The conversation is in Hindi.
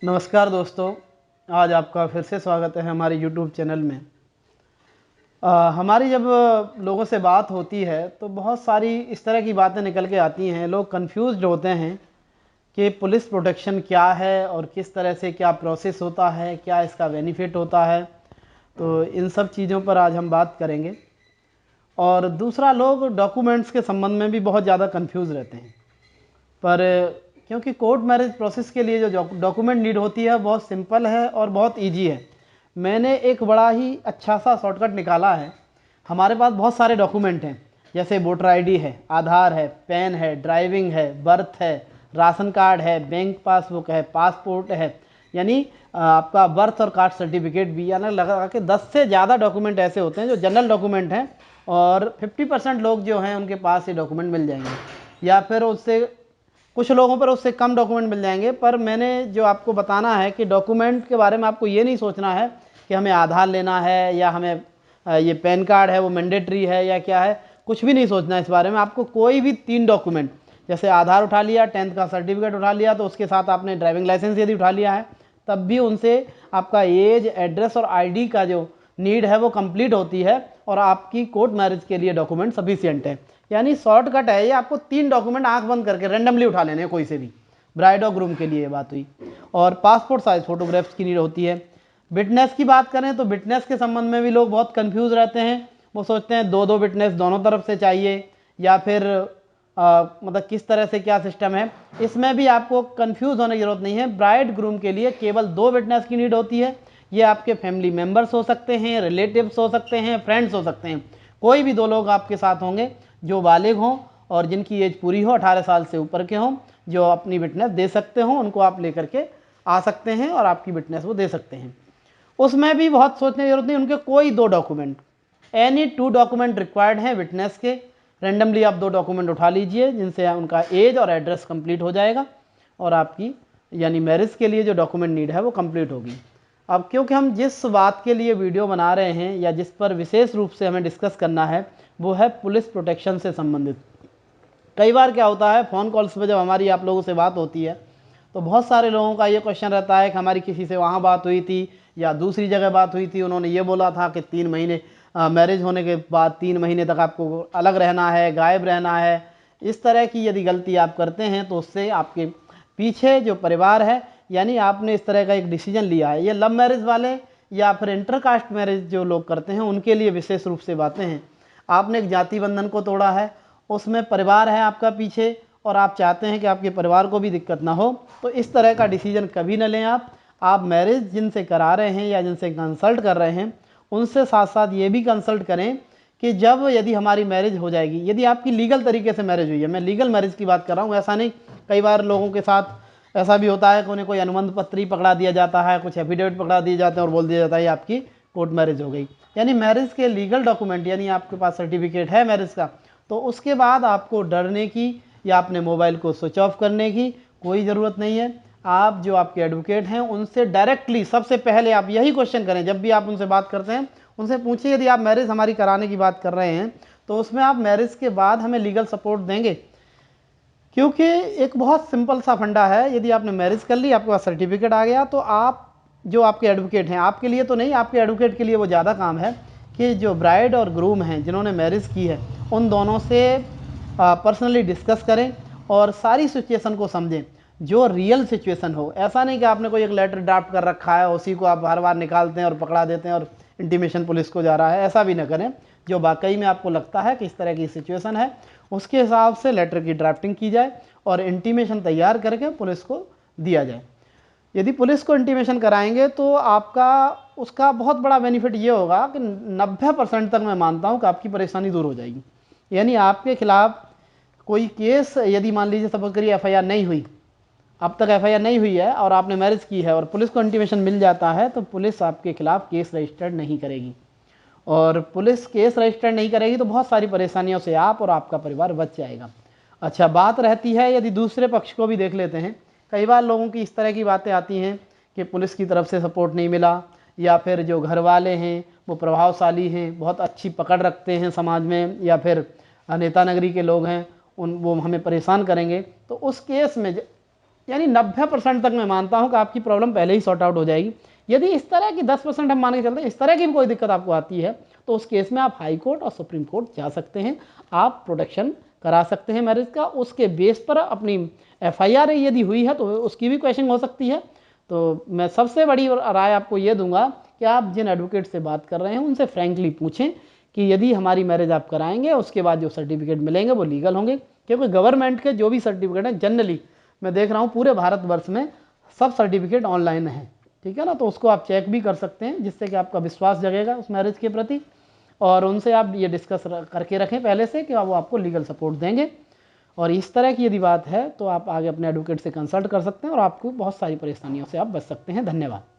नमस्कार दोस्तों, आज आपका फिर से स्वागत है हमारे यूट्यूब चैनल में। हमारी जब लोगों से बात होती है तो बहुत सारी इस तरह की बातें निकल के आती हैं। लोग कंफ्यूज्ड होते हैं कि पुलिस प्रोटेक्शन क्या है और किस तरह से क्या प्रोसेस होता है, क्या इसका बेनिफिट होता है। तो इन सब चीज़ों पर आज हम बात करेंगे। और दूसरा, लोग डॉक्यूमेंट्स के संबंध में भी बहुत ज़्यादा कंफ्यूज रहते हैं। पर क्योंकि कोर्ट मैरिज प्रोसेस के लिए जो डॉक्यूमेंट नीड होती है बहुत सिंपल है और बहुत इजी है। मैंने एक बड़ा ही अच्छा सा शॉर्टकट निकाला है। हमारे पास बहुत सारे डॉक्यूमेंट हैं, जैसे वोटर आईडी है, आधार है, पैन है, ड्राइविंग है, बर्थ है, राशन कार्ड है, बैंक पासबुक है, पासपोर्ट है, यानी आपका बर्थ और कास्ट सर्टिफिकेट भी, यानी लगा के 10 से ज़्यादा डॉक्यूमेंट ऐसे होते हैं जो जनरल डॉक्यूमेंट हैं। और 50% लोग जो हैं उनके पास ये डॉक्यूमेंट मिल जाएंगे, या फिर उससे कुछ लोगों पर उससे कम डॉक्यूमेंट मिल जाएंगे। पर मैंने जो आपको बताना है कि डॉक्यूमेंट के बारे में आपको ये नहीं सोचना है कि हमें आधार लेना है या हमें ये पैन कार्ड है वो मैंडेटरी है या क्या है। कुछ भी नहीं सोचना है इस बारे में। आपको कोई भी 3 डॉक्यूमेंट, जैसे आधार उठा लिया, 10th का सर्टिफिकेट उठा लिया, तो उसके साथ आपने ड्राइविंग लाइसेंस यदि उठा लिया है, तब भी उनसे आपका एज, एड्रेस और आईडी का जो नीड है वो कंप्लीट होती है और आपकी कोर्ट मैरिज के लिए डॉक्यूमेंट सफिशिएंट है। यानी शॉर्टकट है ये। आपको 3 डॉक्यूमेंट आंख बंद करके रेंडमली उठा लेने हैं, कोई से भी। ब्राइड और ग्रूम के लिए ये बात हुई। और पासपोर्ट साइज फोटोग्राफ्स की नीड होती है। विटनेस की बात करें तो विटनेस के संबंध में भी लोग बहुत कंफ्यूज रहते हैं। वो सोचते हैं 2-2 विटनेस दोनों तरफ से चाहिए, या फिर मतलब किस तरह से क्या सिस्टम है। इसमें भी आपको कंफ्यूज होने की जरूरत नहीं है। ब्राइड ग्रूम के लिए केवल 2 विटनेस की नीड होती है। ये आपके फैमिली मेम्बर्स हो सकते हैं, रिलेटिव्स हो सकते हैं, फ्रेंड्स हो सकते हैं। कोई भी 2 लोग आपके साथ होंगे जो बालिग हों और जिनकी एज पूरी हो, 18 साल से ऊपर के हों, जो अपनी विटनेस दे सकते हों, उनको आप लेकर के आ सकते हैं और आपकी विटनेस वो दे सकते हैं। उसमें भी बहुत सोचने की जरूरत नहीं। उनके कोई 2 डॉक्यूमेंट, एनी 2 डॉक्यूमेंट रिक्वायर्ड हैं विटनेस के। रेंडमली आप 2 डॉक्यूमेंट उठा लीजिए जिनसे उनका एज और एड्रेस कंप्लीट हो जाएगा और आपकी यानी मैरिज के लिए जो डॉक्यूमेंट नीड है वो कंप्लीट होगी। अब क्योंकि हम जिस बात के लिए वीडियो बना रहे हैं या जिस पर विशेष रूप से हमें डिस्कस करना है वो है पुलिस प्रोटेक्शन से संबंधित। कई बार क्या होता है, फ़ोन कॉल्स पे जब हमारी आप लोगों से बात होती है तो बहुत सारे लोगों का ये क्वेश्चन रहता है कि हमारी किसी से वहाँ बात हुई थी या दूसरी जगह बात हुई थी, उन्होंने ये बोला था कि 3 महीने मैरिज होने के बाद 3 महीने तक आपको अलग रहना है, गायब रहना है। इस तरह की यदि गलती आप करते हैं तो उससे आपके पीछे जो परिवार है, यानी आपने इस तरह का एक डिसीजन लिया है, ये लव मैरिज वाले या फिर इंटरकास्ट मैरिज जो लोग करते हैं उनके लिए विशेष रूप से बातें हैं। आपने एक जाति बंधन को तोड़ा है, उसमें परिवार है आपका पीछे और आप चाहते हैं कि आपके परिवार को भी दिक्कत ना हो, तो इस तरह का डिसीजन कभी ना लें आप मैरिज जिनसे करा रहे हैं या जिनसे कंसल्ट कर रहे हैं उनसे साथ साथ ये भी कंसल्ट करें कि जब यदि हमारी मैरिज हो जाएगी, यदि आपकी लीगल तरीके से मैरिज हुई है, मैं लीगल मैरिज की बात कर रहा हूँ, ऐसा नहीं। कई बार लोगों के साथ ऐसा भी होता है कि उन्हें कोई अनुबंध पत्र ही पकड़ा दिया जाता है, कुछ एफिडेविट पकड़ा दिए जाते हैं और बोल दिया जाता है आपकी कोर्ट मैरिज हो गई। यानी मैरिज के लीगल डॉक्यूमेंट, यानी आपके पास सर्टिफिकेट है मैरिज का, तो उसके बाद आपको डरने की या अपने मोबाइल को स्विच ऑफ करने की कोई ज़रूरत नहीं है। आप जो आपके एडवोकेट हैं उनसे डायरेक्टली सबसे पहले आप यही क्वेश्चन करें। जब भी आप उनसे बात करते हैं उनसे पूछिए, यदि आप मैरिज हमारी कराने की बात कर रहे हैं तो उसमें आप मैरिज के बाद हमें लीगल सपोर्ट देंगे। क्योंकि एक बहुत सिंपल सा फंडा है, यदि आपने मैरिज कर ली, आपके पास सर्टिफिकेट आ गया, तो आप जो आपके एडवोकेट हैं, आपके लिए तो नहीं, आपके एडवोकेट के लिए वो ज़्यादा काम है कि जो ब्राइड और ग्रूम हैं जिन्होंने मैरिज की है उन दोनों से पर्सनली डिस्कस करें और सारी सिचुएशन को समझें, जो रियल सिचुएशन हो। ऐसा नहीं कि आपने कोई एक लेटर ड्राफ्ट कर रखा है उसी को आप हर बार निकालते हैं और पकड़ा देते हैं और इंटीमेशन पुलिस को जा रहा है, ऐसा भी ना करें। जो वाकई में आपको लगता है कि इस तरह की सिचुएशन है उसके हिसाब से लेटर की ड्राफ्टिंग की जाए और इंटीमेशन तैयार करके पुलिस को दिया जाए। यदि पुलिस को इंटीमेशन कराएंगे तो आपका उसका बहुत बड़ा बेनिफिट ये होगा कि 90% तक मैं मानता हूँ कि आपकी परेशानी दूर हो जाएगी। यानी आपके खिलाफ कोई केस, यदि मान लीजिए सपोज करिए एफआईआर नहीं हुई, अब तक एफआईआर नहीं हुई है और आपने मैरिज की है और पुलिस को इंटीमेशन मिल जाता है, तो पुलिस आपके खिलाफ केस रजिस्टर्ड नहीं करेगी। और पुलिस केस रजिस्टर नहीं करेगी तो बहुत सारी परेशानियों से आप और आपका परिवार बच जाएगा। अच्छा, बात रहती है यदि दूसरे पक्ष को भी देख लेते हैं। कई बार लोगों की इस तरह की बातें आती हैं कि पुलिस की तरफ से सपोर्ट नहीं मिला, या फिर जो घर वाले हैं वो प्रभावशाली हैं, बहुत अच्छी पकड़ रखते हैं समाज में, या फिर नेता नगरी के लोग हैं, वो हमें परेशान करेंगे। तो उस केस में यानी 90% तक मैं मानता हूं कि आपकी प्रॉब्लम पहले ही सॉर्ट आउट हो जाएगी। यदि इस तरह की 10% हम मान के चलते हैं, इस तरह की भी कोई दिक्कत आपको आती है, तो उस केस में आप हाई कोर्ट और सुप्रीम कोर्ट जा सकते हैं, आप प्रोटेक्शन करा सकते हैं मैरिज का। उसके बेस पर अपनी FIR यदि हुई है तो उसकी भी क्वेश्चन हो सकती है। तो मैं सबसे बड़ी राय आपको ये दूंगा कि आप जिन एडवोकेट से बात कर रहे हैं उनसे फ्रैंकली पूछें कि यदि हमारी मैरिज आप कराएंगे उसके बाद जो सर्टिफिकेट मिलेंगे वो लीगल होंगे, क्योंकि गवर्नमेंट के जो भी सर्टिफिकेट हैं जनरली मैं देख रहा हूँ पूरे भारतवर्ष में सब सर्टिफिकेट ऑनलाइन है, ठीक है ना। तो उसको आप चेक भी कर सकते हैं, जिससे कि आपका विश्वास जगेगा उस मैरिज के प्रति, और उनसे आप ये डिस्कस करके रखें पहले से कि वो आपको लीगल सपोर्ट देंगे। और इस तरह की यदि बात है तो आप आगे अपने एडवोकेट से कंसल्ट कर सकते हैं और आपको बहुत सारी परेशानियों से आप बच सकते हैं। धन्यवाद।